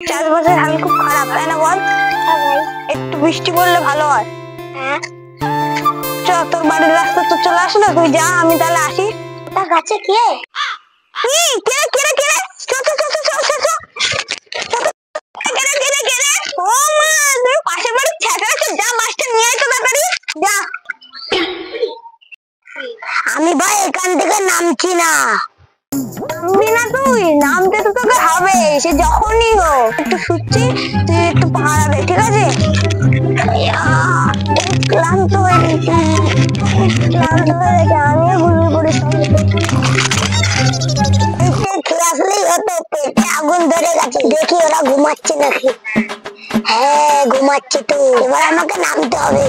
চাষবাসের হাল খুব খারাপ, তাই না বল? একটু বৃষ্টি পড়লে ভালো হয়। চ, তোর বাড়ির রাস্তা তো চলে আসলো, তুই যা, আমি তাহলে আসি। তা গাছে কে? কে কে রে কে রে? চ চ চ চ চ চ চ। কে রে কে রে কে রে? ও মা, তুই পাশের বাড়ির ছেঁচড়া আছে, যা মাছটা নিয়ে আয় তো তাড়াতাড়ি, যা। আমি ভাই এখান থেকে নামছি না। নামবি না তুই? নামতে তো তোকে হবে, সে যখনই হোক। একটু শুচ্ছি, তুই একটু পাহারা দে, ঠিক আছে? ক্লান্ত হয়ে গেছি, ক্লান্ত হয়ে গেছে, আমিও ঘুমিয়ে পড়েছি। খেয়ে আসলেই হতো, পেটে আগুন ধরে গেছে। দেখি ওরা ঘুমাচ্ছে নাকি। হ্যাঁ ঘুমাচ্ছে তো, এবার আমাকে নামতে হবে।